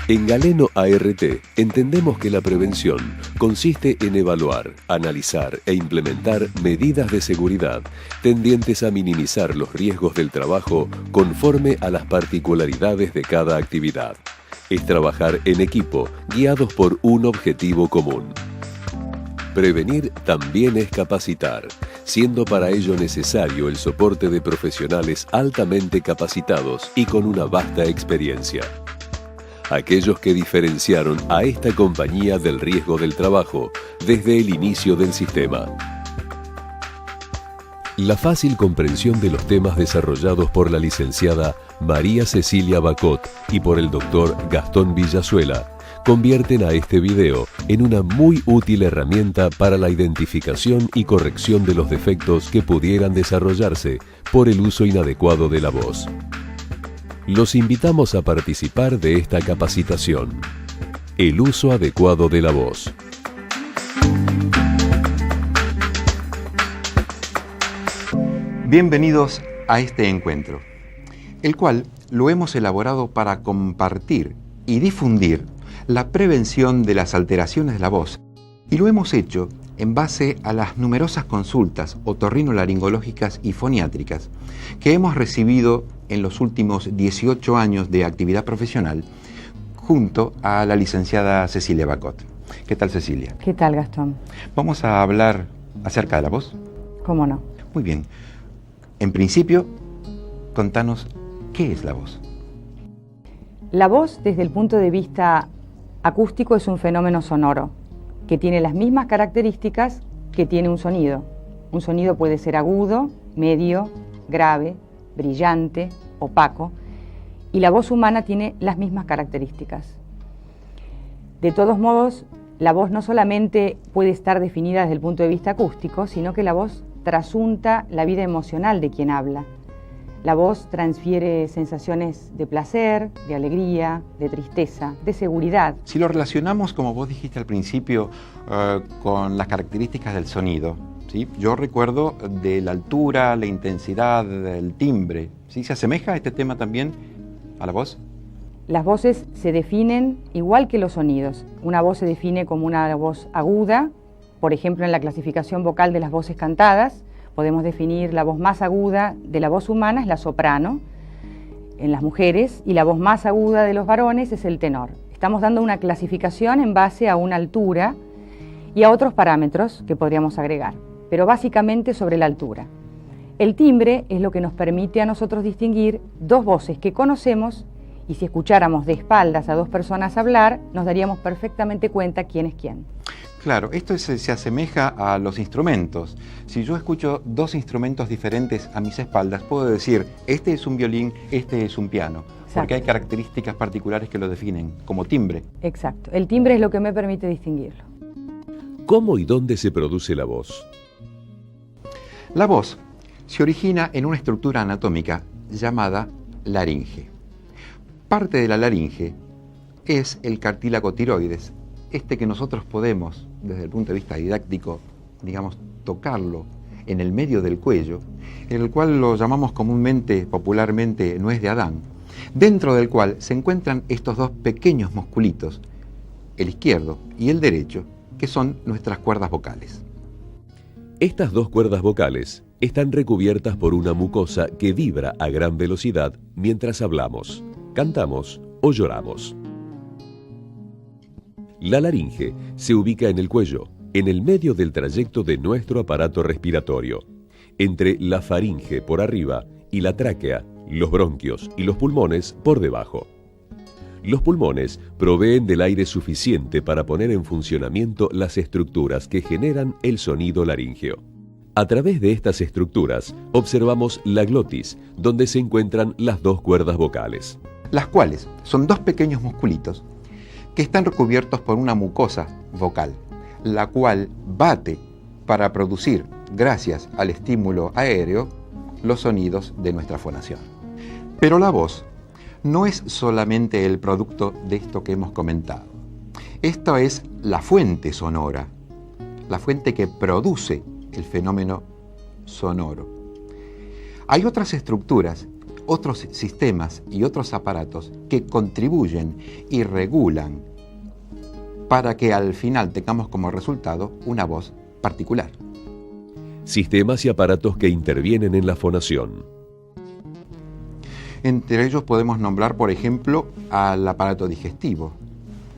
En Galeno ART entendemos que la prevención consiste en evaluar, analizar e implementar medidas de seguridad tendientes a minimizar los riesgos del trabajo conforme a las particularidades de cada actividad. Es trabajar en equipo, guiados por un objetivo común. Prevenir también es capacitar, siendo para ello necesario el soporte de profesionales altamente capacitados y con una vasta experiencia. Aquellos que diferenciaron a esta compañía del riesgo del trabajo desde el inicio del sistema. La fácil comprensión de los temas desarrollados por la licenciada María Cecilia Bacot y por el doctor Gastón Villazuela convierten a este video en una muy útil herramienta para la identificación y corrección de los defectos que pudieran desarrollarse por el uso inadecuado de la voz. Los invitamos a participar de esta capacitación. El uso adecuado de la voz. Bienvenidos a este encuentro, el cual lo hemos elaborado para compartir y difundir la prevención de las alteraciones de la voz, y lo hemos hecho en base a las numerosas consultas otorrinolaringológicas y foniátricas que hemos recibido en los últimos 18 años de actividad profesional junto a la licenciada Cecilia Bacot. ¿Qué tal, Cecilia? ¿Qué tal, Gastón? Vamos a hablar acerca de la voz. ¿Cómo no? Muy bien. En principio, contanos, ¿qué es la voz? La voz, desde el punto de vista acústico, es un fenómeno sonoro que tiene las mismas características que tiene un sonido. Un sonido puede ser agudo, medio, grave, brillante, opaco, y la voz humana tiene las mismas características. De todos modos, la voz no solamente puede estar definida desde el punto de vista acústico, sino que la voz trasunta la vida emocional de quien habla. La voz transfiere sensaciones de placer, de alegría, de tristeza, de seguridad. Si lo relacionamos, como vos dijiste al principio, con las características del sonido, ¿sí? Yo recuerdo de la altura, la intensidad, el timbre, ¿sí? ¿Se asemeja este tema también a la voz? Las voces se definen igual que los sonidos. Una voz se define como una voz aguda, por ejemplo, en la clasificación vocal de las voces cantadas, podemos definir la voz más aguda de la voz humana es la soprano en las mujeres y la voz más aguda de los varones es el tenor. Estamos dando una clasificación en base a una altura y a otros parámetros que podríamos agregar, pero básicamente sobre la altura. El timbre es lo que nos permite a nosotros distinguir dos voces que conocemos y si escucháramos de espaldas a dos personas hablar, nos daríamos perfectamente cuenta quién es quién. Claro, esto se asemeja a los instrumentos. Si yo escucho dos instrumentos diferentes a mis espaldas, puedo decir, este es un violín, este es un piano. Exacto. Porque hay características particulares que lo definen, como timbre. Exacto, el timbre es lo que me permite distinguirlo. ¿Cómo y dónde se produce la voz? La voz se origina en una estructura anatómica llamada laringe. Parte de la laringe es el cartílago tiroides, este que nosotros podemos, desde el punto de vista didáctico, digamos, tocarlo en el medio del cuello, en el cual lo llamamos comúnmente, popularmente, nuez de Adán, dentro del cual se encuentran estos dos pequeños musculitos, el izquierdo y el derecho, que son nuestras cuerdas vocales. Estas dos cuerdas vocales están recubiertas por una mucosa que vibra a gran velocidad mientras hablamos, cantamos o lloramos. La laringe se ubica en el cuello, en el medio del trayecto de nuestro aparato respiratorio, entre la faringe por arriba y la tráquea, los bronquios y los pulmones por debajo. Los pulmones proveen del aire suficiente para poner en funcionamiento las estructuras que generan el sonido laríngeo. A través de estas estructuras observamos la glotis, donde se encuentran las dos cuerdas vocales. Las cuales son dos pequeños musculitos que están recubiertos por una mucosa vocal, la cual bate para producir, gracias al estímulo aéreo, los sonidos de nuestra fonación. Pero la voz no es solamente el producto de esto que hemos comentado. Esto es la fuente sonora, la fuente que produce el fenómeno sonoro. Hay otras estructuras otros sistemas y otros aparatos que contribuyen y regulan para que al final tengamos como resultado una voz particular. Sistemas y aparatos que intervienen en la fonación. Entre ellos podemos nombrar, por ejemplo, al aparato digestivo.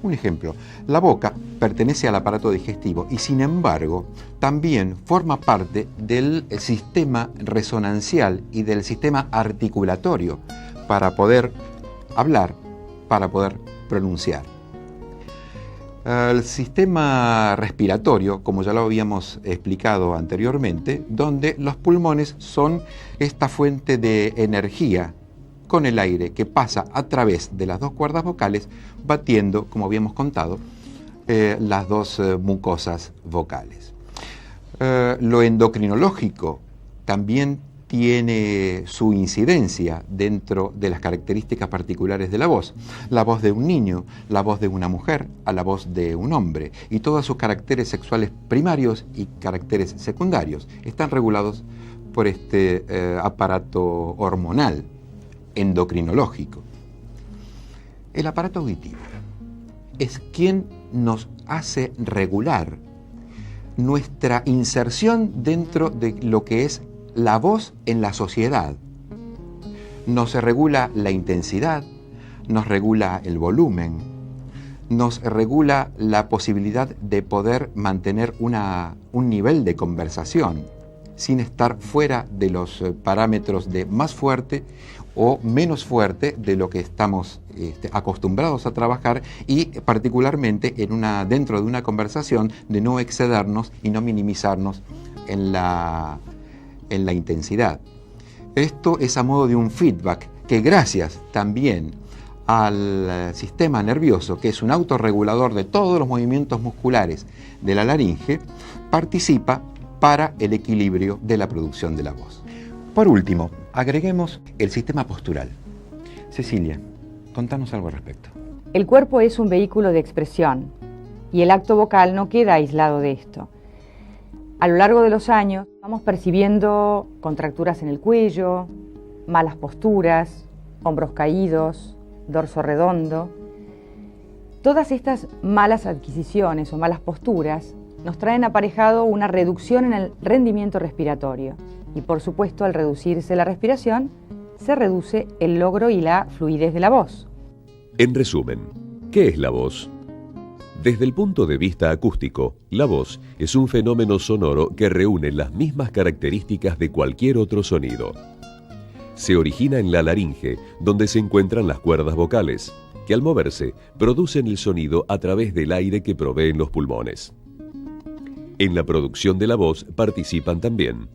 Un ejemplo, la boca pertenece al aparato digestivo y sin embargo también forma parte del sistema resonancial y del sistema articulatorio para poder hablar, para poder pronunciar. El sistema respiratorio, como ya lo habíamos explicado anteriormente, donde los pulmones son esta fuente de energía con el aire que pasa a través de las dos cuerdas vocales, batiendo, como habíamos contado, las dos mucosas vocales. Lo endocrinológico también tiene su incidencia dentro de las características particulares de la voz de un niño, la voz de una mujer, a la voz de un hombre, y todos sus caracteres sexuales primarios y caracteres secundarios están regulados por este aparato hormonal endocrinológico. El aparato auditivo es quien nos hace regular nuestra inserción dentro de lo que es la voz en la sociedad. Nos regula la intensidad, nos regula el volumen, nos regula la posibilidad de poder mantener un nivel de conversación sin estar fuera de los parámetros de más fuerte o menos fuerte de lo que estamos acostumbrados a trabajar, y particularmente dentro de una conversación de no excedernos y no minimizarnos en la intensidad. Esto es a modo de un feedback que, gracias también al sistema nervioso, que es un autorregulador de todos los movimientos musculares de la laringe, participa para el equilibrio de la producción de la voz. Por último, agreguemos el sistema postural. Cecilia, contanos algo al respecto. El cuerpo es un vehículo de expresión y el acto vocal no queda aislado de esto. A lo largo de los años vamos percibiendo contracturas en el cuello, malas posturas, hombros caídos, dorso redondo. Todas estas malas adquisiciones o malas posturas nos traen aparejado una reducción en el rendimiento respiratorio. Y por supuesto, al reducirse la respiración, se reduce el logro y la fluidez de la voz. En resumen, ¿qué es la voz? Desde el punto de vista acústico, la voz es un fenómeno sonoro que reúne las mismas características de cualquier otro sonido. Se origina en la laringe, donde se encuentran las cuerdas vocales, que al moverse producen el sonido a través del aire que proveen los pulmones. En la producción de la voz participan también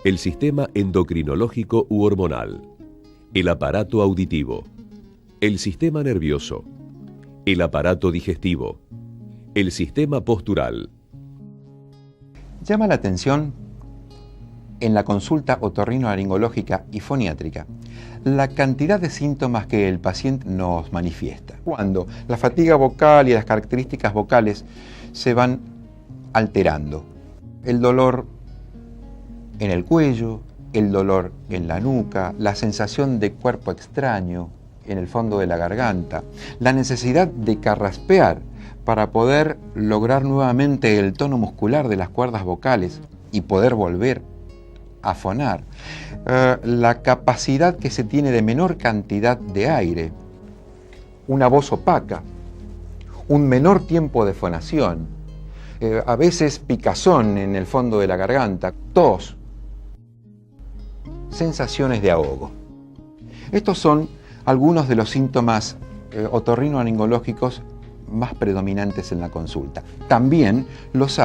el sistema endocrinológico u hormonal, el aparato auditivo, el sistema nervioso, el aparato digestivo, el sistema postural. Llama la atención en la consulta otorrinolaringológica y foniátrica la cantidad de síntomas que el paciente nos manifiesta, cuando la fatiga vocal y las características vocales se van alterando. El dolor en el cuello, el dolor en la nuca, la sensación de cuerpo extraño en el fondo de la garganta, la necesidad de carraspear para poder lograr nuevamente el tono muscular de las cuerdas vocales y poder volver a fonar, la capacidad que se tiene de menor cantidad de aire, una voz opaca, un menor tiempo de fonación, a veces picazón en el fondo de la garganta, tos, sensaciones de ahogo. Estos son algunos de los síntomas otorrinolaringológicos más predominantes en la consulta. También los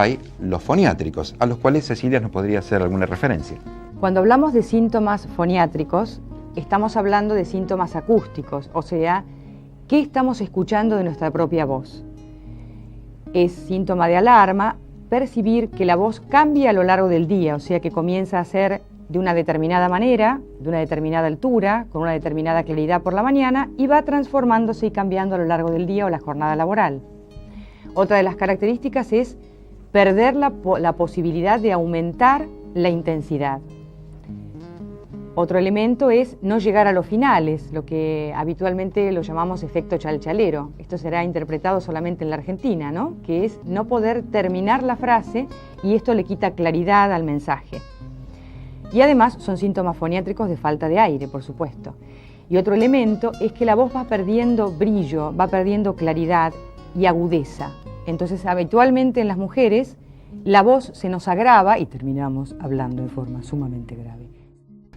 foniátricos, a los cuales Cecilia nos podría hacer alguna referencia. Cuando hablamos de síntomas foniátricos, estamos hablando de síntomas acústicos, o sea, ¿qué estamos escuchando de nuestra propia voz? Es síntoma de alarma percibir que la voz cambia a lo largo del día, o sea, que comienza a ser de una determinada manera, de una determinada altura, con una determinada claridad por la mañana, y va transformándose y cambiando a lo largo del día o la jornada laboral. Otra de las características es perder la posibilidad de aumentar la intensidad. Otro elemento es no llegar a los finales, lo que habitualmente lo llamamos efecto chalchalero. Esto será interpretado solamente en la Argentina, ¿no? Que es no poder terminar la frase y esto le quita claridad al mensaje. Y además son síntomas foniátricos de falta de aire, por supuesto. Y otro elemento es que la voz va perdiendo brillo, va perdiendo claridad y agudeza. Entonces, habitualmente en las mujeres, la voz se nos agrava y terminamos hablando en forma sumamente grave.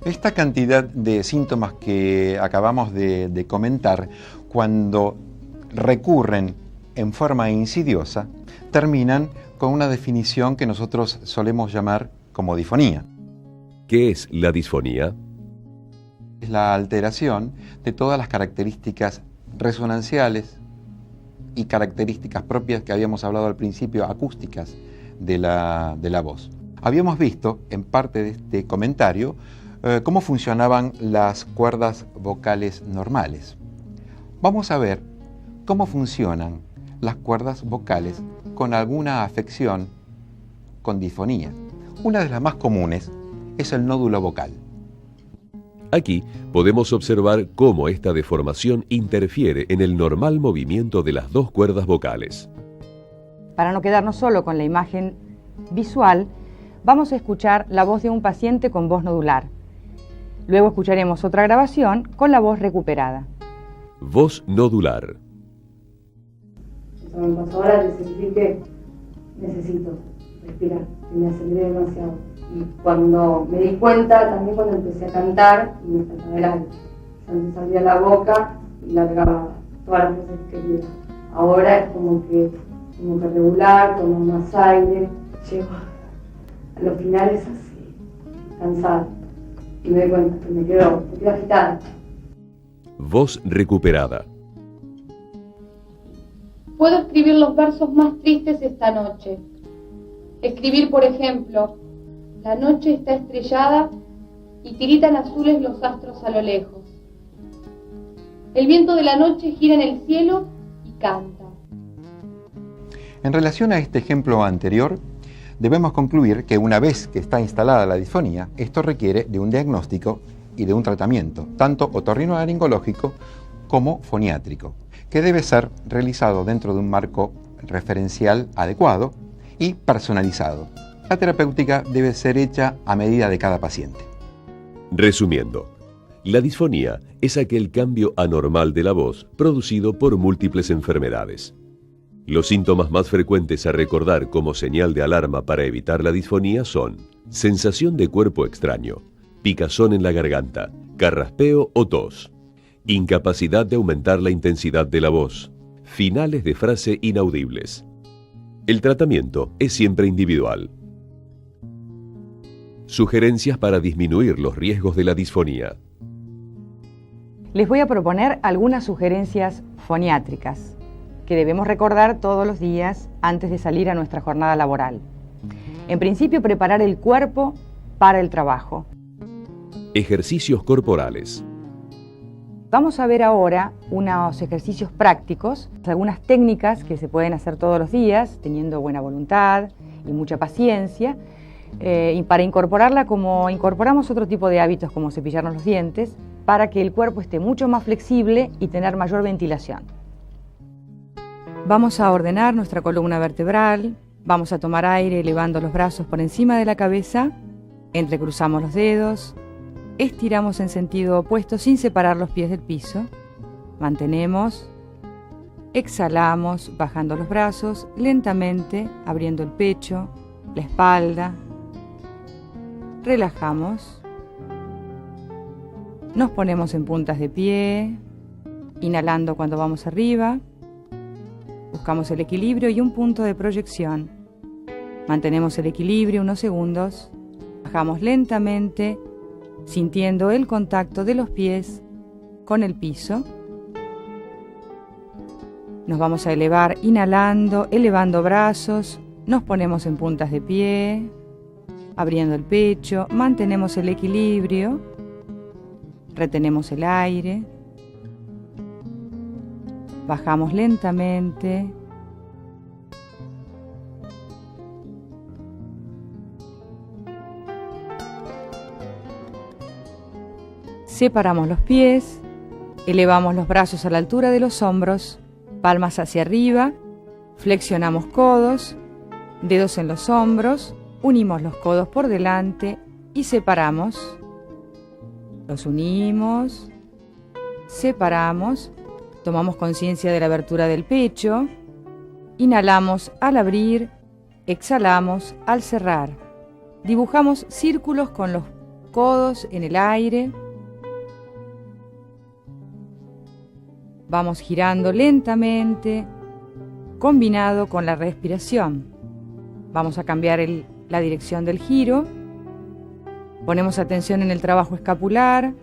Esta cantidad de síntomas que acabamos de comentar, cuando recurren en forma insidiosa, terminan con una definición que nosotros solemos llamar como disfonía. ¿Qué es la disfonía? Es la alteración de todas las características resonanciales y características propias que habíamos hablado al principio, acústicas de la voz. Habíamos visto en parte de este comentario cómo funcionaban las cuerdas vocales normales. Vamos a ver cómo funcionan las cuerdas vocales con alguna afección con disfonía. Una de las más comunes es el nódulo vocal. Aquí podemos observar cómo esta deformación interfiere en el normal movimiento de las dos cuerdas vocales. Para no quedarnos solo con la imagen visual, vamos a escuchar la voz de un paciente con voz nodular. Luego escucharemos otra grabación con la voz recuperada. Voz nodular. Eso me pasó ahora, que sentí que necesito respirar, que me aceleré demasiado. Y cuando me di cuenta, también cuando empecé a cantar, me faltaba el aire. O sea, me salía la boca y largaba todas las cosas que quería. Ahora es como que regular, tomo más aire, llego a los finales así, cansada. Y me doy cuenta que me quedo agitada. Voz recuperada. Puedo escribir los versos más tristes esta noche. Escribir, por ejemplo, la noche está estrellada y tiritan azules los astros a lo lejos. El viento de la noche gira en el cielo y canta. En relación a este ejemplo anterior, debemos concluir que una vez que está instalada la disfonía, esto requiere de un diagnóstico y de un tratamiento, tanto otorrinolaringológico como foniátrico, que debe ser realizado dentro de un marco referencial adecuado y personalizado. La terapéutica debe ser hecha a medida de cada paciente. Resumiendo, la disfonía es aquel cambio anormal de la voz producido por múltiples enfermedades. Los síntomas más frecuentes a recordar como señal de alarma para evitar la disfonía son sensación de cuerpo extraño, picazón en la garganta, carraspeo o tos, incapacidad de aumentar la intensidad de la voz, finales de frase inaudibles. El tratamiento es siempre individual. Sugerencias para disminuir los riesgos de la disfonía. Les voy a proponer algunas sugerencias foniátricas que debemos recordar todos los días antes de salir a nuestra jornada laboral. En principio, preparar el cuerpo para el trabajo. Ejercicios corporales. Vamos a ver ahora unos ejercicios prácticos, algunas técnicas que se pueden hacer todos los días, teniendo buena voluntad y mucha paciencia, y para incorporarla como incorporamos otro tipo de hábitos como cepillarnos los dientes, para que el cuerpo esté mucho más flexible y tener mayor ventilación. Vamos a ordenar nuestra columna vertebral, vamos a tomar aire elevando los brazos por encima de la cabeza, entrecruzamos los dedos, estiramos en sentido opuesto sin separar los pies del piso, mantenemos, exhalamos bajando los brazos, lentamente abriendo el pecho, la espalda, relajamos, nos ponemos en puntas de pie, inhalando cuando vamos arriba, buscamos el equilibrio y un punto de proyección. Mantenemos el equilibrio unos segundos, bajamos lentamente, sintiendo el contacto de los pies con el piso. Nos vamos a elevar inhalando, elevando brazos, nos ponemos en puntas de pie, abriendo el pecho, mantenemos el equilibrio, retenemos el aire. Bajamos lentamente. Separamos los pies, elevamos los brazos a la altura de los hombros, palmas hacia arriba, flexionamos codos, dedos en los hombros, unimos los codos por delante y separamos. Los unimos, separamos, tomamos conciencia de la abertura del pecho, inhalamos al abrir, exhalamos al cerrar. Dibujamos círculos con los codos en el aire. Vamos girando lentamente, combinado con la respiración. Vamos a cambiar la dirección del giro. Ponemos atención en el trabajo escapular,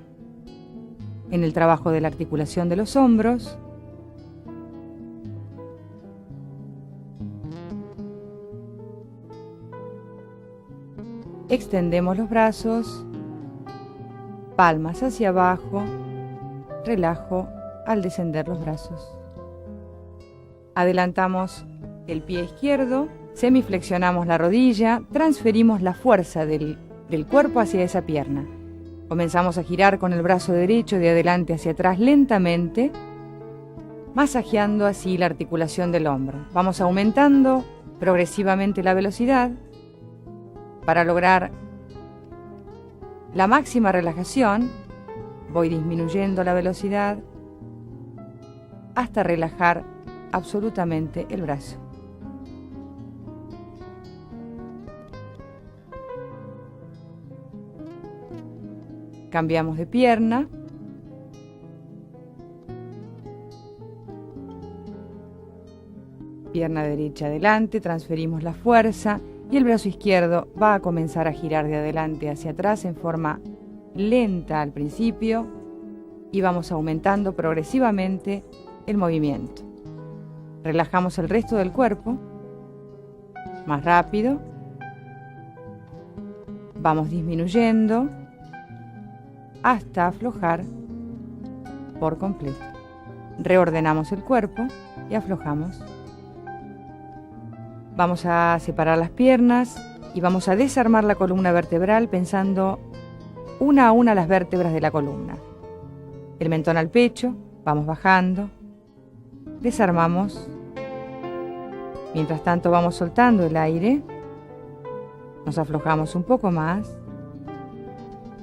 en el trabajo de la articulación de los hombros. Extendemos los brazos, palmas hacia abajo, relajo al descender los brazos. Adelantamos el pie izquierdo, semiflexionamos la rodilla, transferimos la fuerza del cuerpo hacia esa pierna. Comenzamos a girar con el brazo derecho de adelante hacia atrás lentamente, masajeando así la articulación del hombro. Vamos aumentando progresivamente la velocidad para lograr la máxima relajación. Voy disminuyendo la velocidad hasta relajar absolutamente el brazo. Cambiamos de pierna. Pierna derecha adelante, transferimos la fuerza y el brazo izquierdo va a comenzar a girar de adelante hacia atrás en forma lenta al principio y vamos aumentando progresivamente el movimiento. Relajamos el resto del cuerpo, más rápido. Vamos disminuyendo hasta aflojar por completo. Reordenamos el cuerpo y aflojamos. Vamos a separar las piernas y vamos a desarmar la columna vertebral pensando una a una las vértebras de la columna. El mentón al pecho, vamos bajando, desarmamos. Mientras tanto vamos soltando el aire, nos aflojamos un poco más,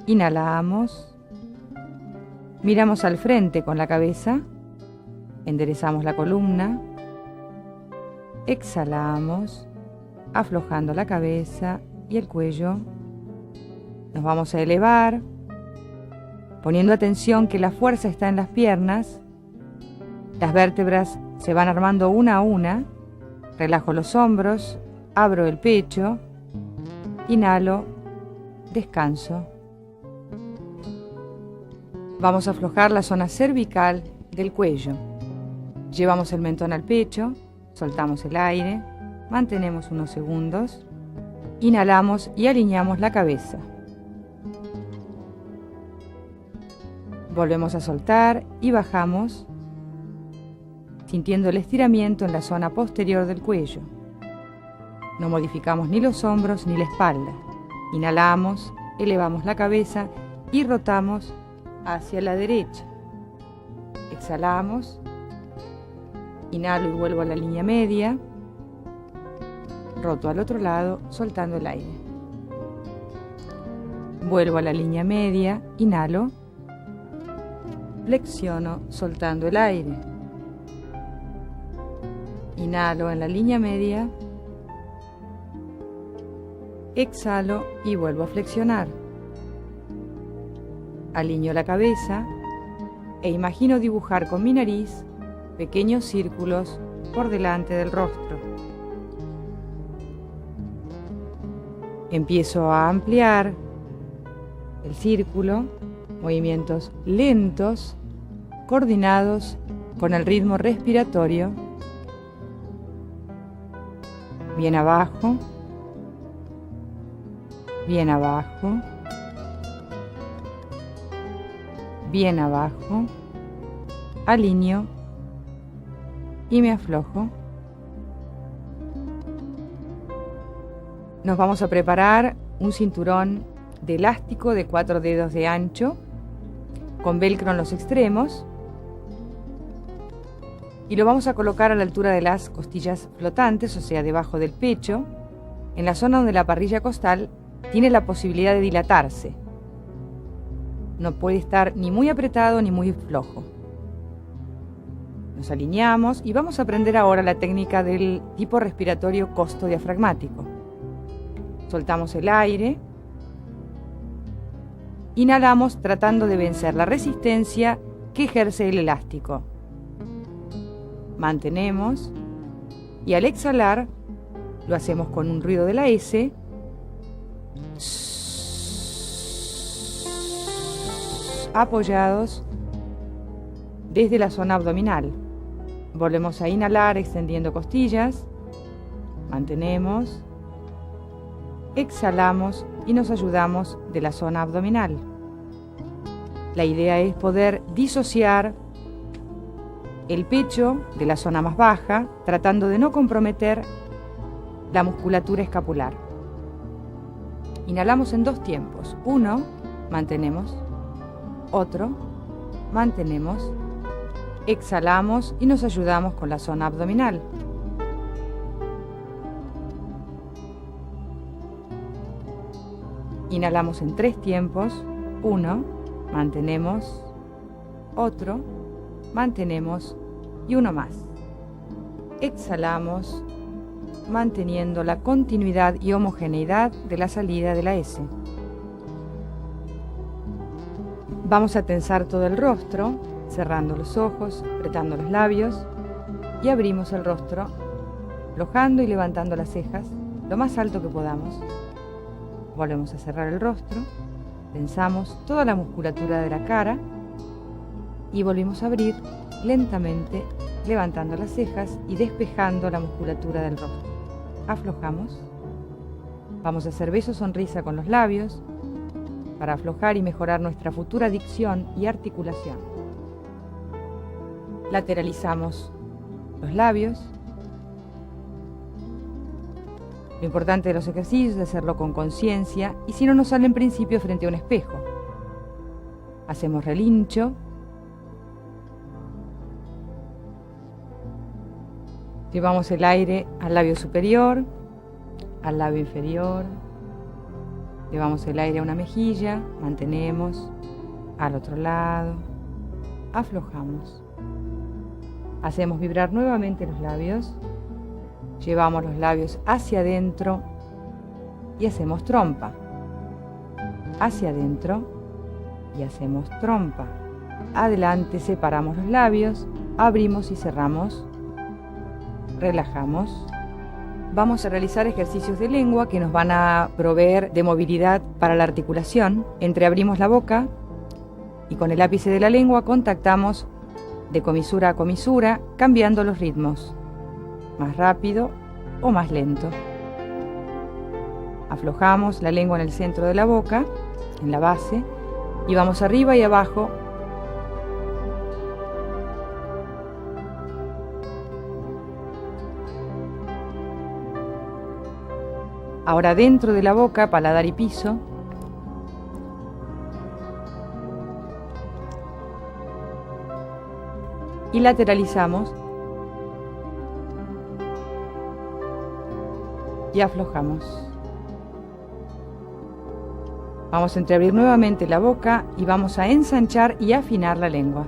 inhalamos, miramos al frente con la cabeza, enderezamos la columna, exhalamos, aflojando la cabeza y el cuello. Nos vamos a elevar, poniendo atención que la fuerza está en las piernas. Las vértebras se van armando una a una. Relajo los hombros, abro el pecho, inhalo, descanso. Vamos a aflojar la zona cervical del cuello. Llevamos el mentón al pecho, soltamos el aire, mantenemos unos segundos, inhalamos y alineamos la cabeza. Volvemos a soltar y bajamos, sintiendo el estiramiento en la zona posterior del cuello. No modificamos ni los hombros ni la espalda. Inhalamos, elevamos la cabeza y rotamos hacia la derecha. Exhalamos, inhalo y vuelvo a la línea media, roto al otro lado, soltando el aire. Vuelvo a la línea media, inhalo, flexiono, soltando el aire. Inhalo en la línea media, exhalo y vuelvo a flexionar. Alineo la cabeza e imagino dibujar con mi nariz pequeños círculos por delante del rostro. Empiezo a ampliar el círculo, movimientos lentos, coordinados con el ritmo respiratorio. Bien abajo, bien abajo, bien abajo, alineo y me aflojo. Nos vamos a preparar un cinturón de elástico de 4 dedos de ancho. con velcro en los extremos y lo vamos a colocar a la altura de las costillas flotantes, o sea, debajo del pecho, en la zona donde la parrilla costal tiene la posibilidad de dilatarse. No puede estar ni muy apretado ni muy flojo. Nos alineamos y vamos a aprender ahora la técnica del tipo respiratorio costo-diafragmático. Soltamos el aire, inhalamos tratando de vencer la resistencia que ejerce el elástico. Mantenemos y al exhalar lo hacemos con un ruido de la S. Apoyados desde la zona abdominal. Volvemos a inhalar extendiendo costillas, mantenemos, exhalamos y nos ayudamos de la zona abdominal. La idea es poder disociar el pecho de la zona más baja, tratando de no comprometer la musculatura escapular. Inhalamos en 2 tiempos. 1, mantenemos. Otro, mantenemos. Exhalamos y nos ayudamos con la zona abdominal. Inhalamos en 3 tiempos. 1, mantenemos. Otro, mantenemos. Y 1 más. Exhalamos, manteniendo la continuidad y homogeneidad de la salida de la S. Vamos a tensar todo el rostro, cerrando los ojos, apretando los labios y abrimos el rostro, aflojando y levantando las cejas lo más alto que podamos. Volvemos a cerrar el rostro, tensamos toda la musculatura de la cara y volvimos a abrir lentamente, levantando las cejas y despejando la musculatura del rostro. Aflojamos. Vamos a hacer beso sonrisa con los labios para aflojar y mejorar nuestra futura dicción y articulación. Lateralizamos los labios. Lo importante de los ejercicios es hacerlo con conciencia y si no nos sale en principio frente a un espejo. Hacemos relincho. Llevamos el aire al labio superior, al labio inferior. Llevamos el aire a una mejilla, mantenemos, al otro lado, aflojamos. Hacemos vibrar nuevamente los labios, llevamos los labios hacia adentro y hacemos trompa. Hacia adentro y hacemos trompa. Adelante separamos los labios, abrimos y cerramos. Relajamos. Vamos a realizar ejercicios de lengua que nos van a proveer de movilidad para la articulación. Entreabrimos la boca y con el ápice de la lengua contactamos de comisura a comisura, cambiando los ritmos, más rápido o más lento. Aflojamos la lengua en el centro de la boca, en la base, y vamos arriba y abajo. Ahora dentro de la boca, paladar y piso. Y lateralizamos. Y aflojamos. Vamos a entreabrir nuevamente la boca y vamos a ensanchar y afinar la lengua.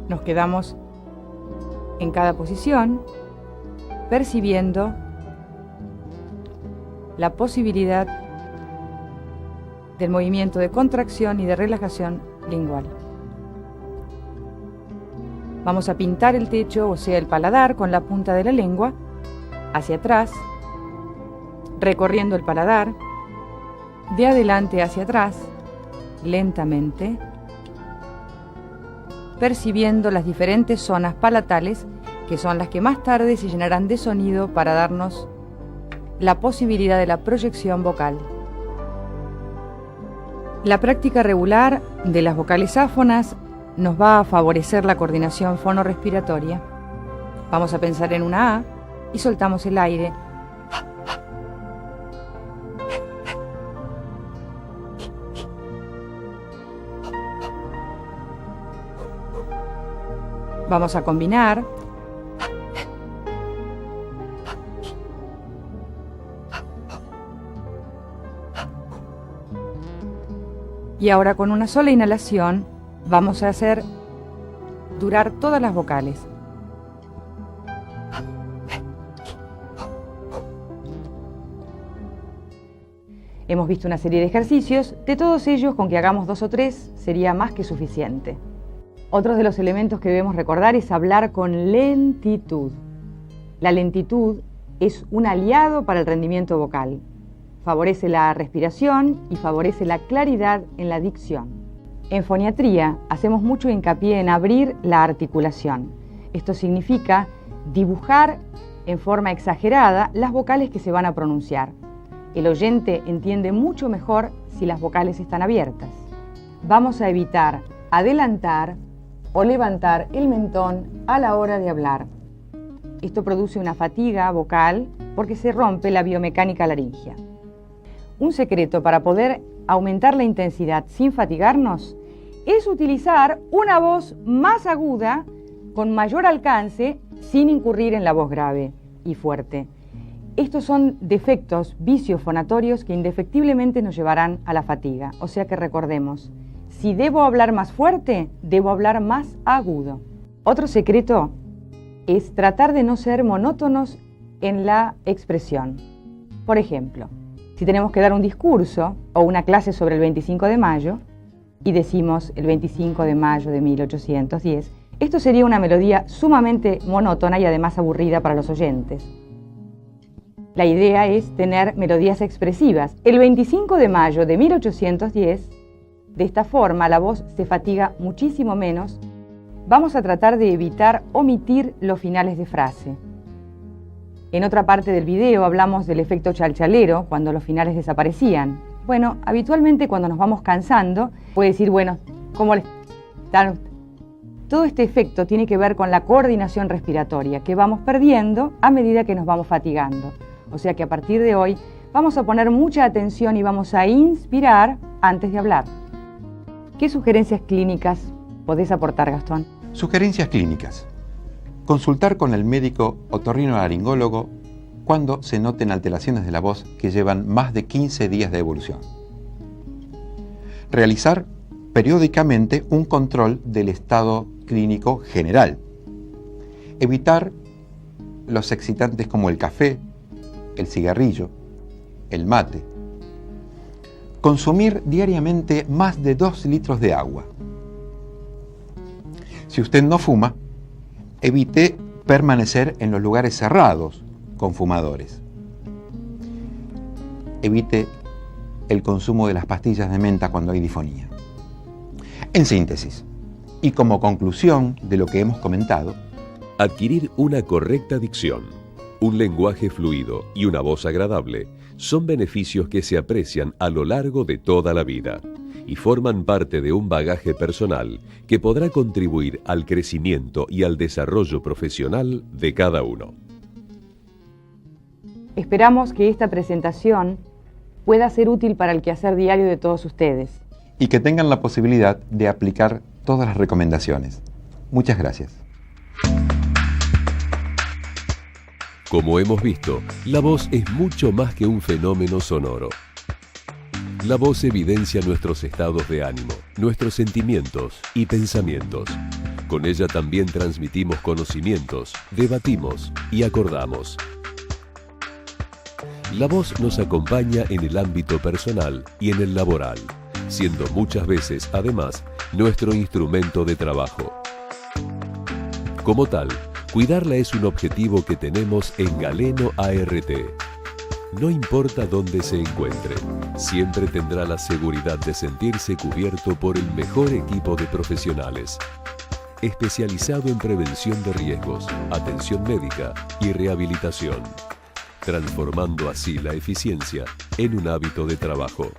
Nos quedamos en cada posición, percibiendo la posibilidad del movimiento de contracción y de relajación lingual. Vamos a pintar el techo, o sea, el paladar, con la punta de la lengua hacia atrás, recorriendo el paladar, de adelante hacia atrás, lentamente, percibiendo las diferentes zonas palatales que son las que más tarde se llenarán de sonido para darnos la posibilidad de la proyección vocal. La práctica regular de las vocales áfonas nos va a favorecer la coordinación fonorrespiratoria. Vamos a pensar en una A y soltamos el aire. Vamos a combinar. Y ahora con una sola inhalación vamos a hacer durar todas las vocales. Hemos visto una serie de ejercicios, de todos ellos con que hagamos 2 o 3 sería más que suficiente. Otro de los elementos que debemos recordar es hablar con lentitud. La lentitud es un aliado para el rendimiento vocal. Favorece la respiración y favorece la claridad en la dicción. En foniatría hacemos mucho hincapié en abrir la articulación. Esto significa dibujar en forma exagerada las vocales que se van a pronunciar. El oyente entiende mucho mejor si las vocales están abiertas. Vamos a evitar adelantar o levantar el mentón a la hora de hablar. Esto produce una fatiga vocal porque se rompe la biomecánica laringea. Un secreto para poder aumentar la intensidad sin fatigarnos es utilizar una voz más aguda, con mayor alcance, sin incurrir en la voz grave y fuerte. Estos son defectos, vicios fonatorios que indefectiblemente nos llevarán a la fatiga. O sea que recordemos, si debo hablar más fuerte, debo hablar más agudo. Otro secreto es tratar de no ser monótonos en la expresión. Por ejemplo, si tenemos que dar un discurso o una clase sobre el 25 de mayo y decimos el 25 de mayo de 1810, esto sería una melodía sumamente monótona y además aburrida para los oyentes. La idea es tener melodías expresivas. El 25 de mayo de 1810, de esta forma la voz se fatiga muchísimo menos. Vamos a tratar de evitar omitir los finales de frase. En otra parte del video hablamos del efecto chalchalero, cuando los finales desaparecían. Bueno, habitualmente cuando nos vamos cansando, puede decir, bueno, ¿cómo les dan? Todo este efecto tiene que ver con la coordinación respiratoria, que vamos perdiendo a medida que nos vamos fatigando. O sea que a partir de hoy vamos a poner mucha atención y vamos a inspirar antes de hablar. ¿Qué sugerencias clínicas podés aportar, Gastón? Sugerencias clínicas. Consultar con el médico otorrinolaringólogo cuando se noten alteraciones de la voz que llevan más de 15 días de evolución. Realizar periódicamente un control del estado clínico general. Evitar los excitantes como el café, el cigarrillo, el mate. Consumir diariamente más de 2 litros de agua. Si usted no fuma, evite permanecer en los lugares cerrados con fumadores. Evite el consumo de las pastillas de menta cuando hay disfonía. En síntesis, y como conclusión de lo que hemos comentado, adquirir una correcta dicción, un lenguaje fluido y una voz agradable son beneficios que se aprecian a lo largo de toda la vida y forman parte de un bagaje personal que podrá contribuir al crecimiento y al desarrollo profesional de cada uno. Esperamos que esta presentación pueda ser útil para el quehacer diario de todos ustedes. Y que tengan la posibilidad de aplicar todas las recomendaciones. Muchas gracias. Como hemos visto, la voz es mucho más que un fenómeno sonoro. La voz evidencia nuestros estados de ánimo, nuestros sentimientos y pensamientos. Con ella también transmitimos conocimientos, debatimos y acordamos. La voz nos acompaña en el ámbito personal y en el laboral, siendo muchas veces, además, nuestro instrumento de trabajo. Como tal, cuidarla es un objetivo que tenemos en Galeno ART. No importa dónde se encuentre, siempre tendrá la seguridad de sentirse cubierto por el mejor equipo de profesionales, especializado en prevención de riesgos, atención médica y rehabilitación, transformando así la eficiencia en un hábito de trabajo.